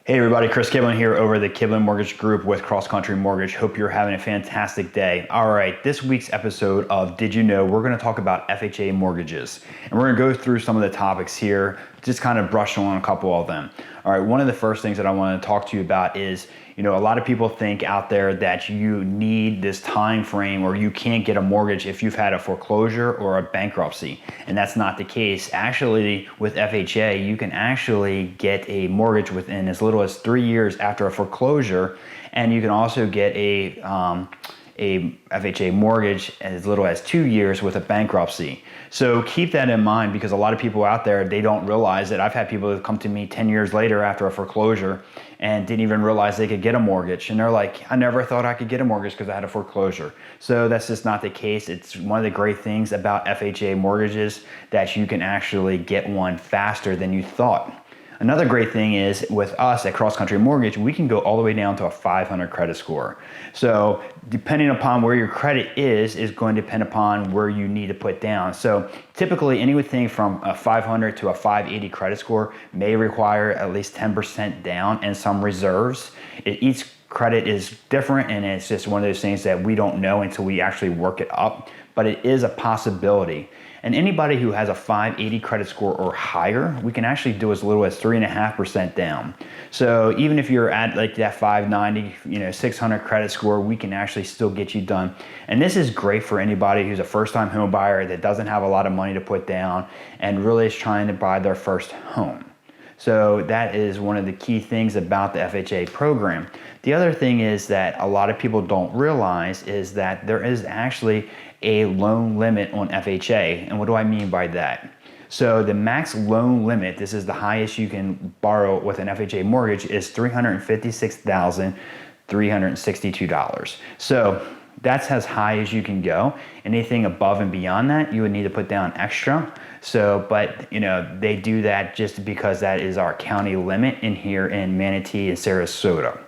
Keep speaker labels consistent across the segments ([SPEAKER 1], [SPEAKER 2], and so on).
[SPEAKER 1] Hey everybody, Chris Kiblin here over the Kiblin Mortgage Group with Cross Country Mortgage. Hope you're having a fantastic day. All right, this week's episode of Did You Know, we're going to talk about FHA mortgages. And we're going to go through some of the topics here, just kind of brush on a couple of them. All right, one of the first things that I want to talk to you about is, a lot of people think out there that you need this time frame or you can't get a mortgage if you've had a foreclosure or a bankruptcy. And that's not the case. Actually, with FHA, you can actually get a mortgage within as little as 3 years after a foreclosure, and you can also get a FHA mortgage as little as 2 years with a bankruptcy. So keep that in mind, because a lot of people out there, they don't realize that. I've had people that come to me 10 years later after a foreclosure and didn't even realize they could get a mortgage. And they're like, I never thought I could get a mortgage because I had a foreclosure. So that's just not the case. It's one of the great things about FHA mortgages that you can actually get one faster than you thought. Another great thing is with us at Cross Country Mortgage, we can go all the way down to a 500 credit score. So depending upon where your credit is going to depend upon where you need to put down. So typically anything from a 500 to a 580 credit score may require at least 10% down and some reserves. Each credit is different, and it's just one of those things that we don't know until we actually work it up, but it is a possibility. And anybody who has a 580 credit score or higher, we can actually do as little as 3.5% down. So even if you're at like that 590, 600 credit score, we can actually still get you done. And this is great for anybody who's a first-time home buyer that doesn't have a lot of money to put down and really is trying to buy their first home. So that is one of the key things about the FHA program. The other thing is that a lot of people don't realize is that there is actually a loan limit on FHA. And what do I mean by that? So the max loan limit, this is the highest you can borrow with an FHA mortgage, is $356,362. So that's as high as you can go. Anything above and beyond that, you would need to put down extra. So, but they do that just because that is our county limit in here in Manatee and Sarasota.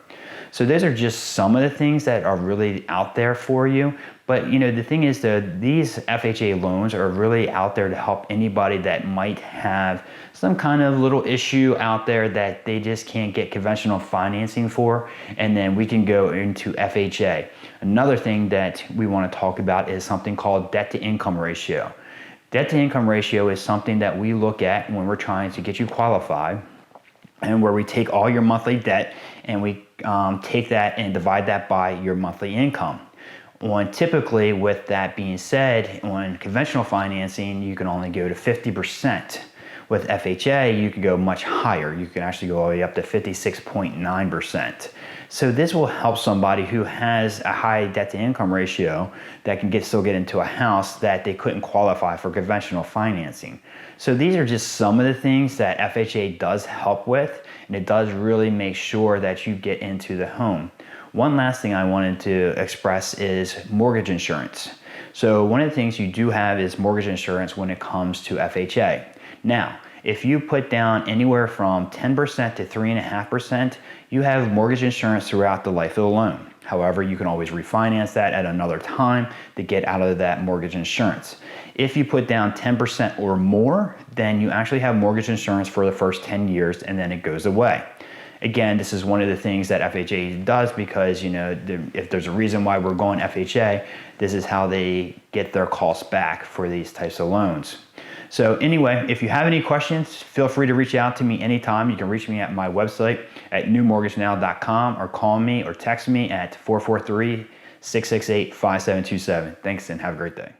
[SPEAKER 1] So those are just some of the things that are really out there for you. But the thing is that these FHA loans are really out there to help anybody that might have some kind of little issue out there that they just can't get conventional financing for, and then we can go into FHA. Another thing that we want to talk about is something called debt to income ratio. Debt to income ratio is something that we look at when we're trying to get you qualified, and where we take all your monthly debt and we take that and divide that by your monthly income. Typically, with that being said, on conventional financing, you can only go to 50%. With FHA, you can go much higher. You can actually go all the way up to 56.9%. So this will help somebody who has a high debt to income ratio that can still get into a house that they couldn't qualify for conventional financing. So these are just some of the things that FHA does help with, and it does really make sure that you get into the home. One last thing I wanted to express is mortgage insurance. So one of the things you do have is mortgage insurance when it comes to FHA. Now, if you put down anywhere from 10% to 3.5%, you have mortgage insurance throughout the life of the loan. However, you can always refinance that at another time to get out of that mortgage insurance. If you put down 10% or more, then you actually have mortgage insurance for the first 10 years and then it goes away. Again, this is one of the things that FHA does because, if there's a reason why we're going FHA, this is how they get their costs back for these types of loans. So anyway, if you have any questions, feel free to reach out to me anytime. You can reach me at my website at newmortgagenow.com or call me or text me at 443-668-5727. Thanks and have a great day.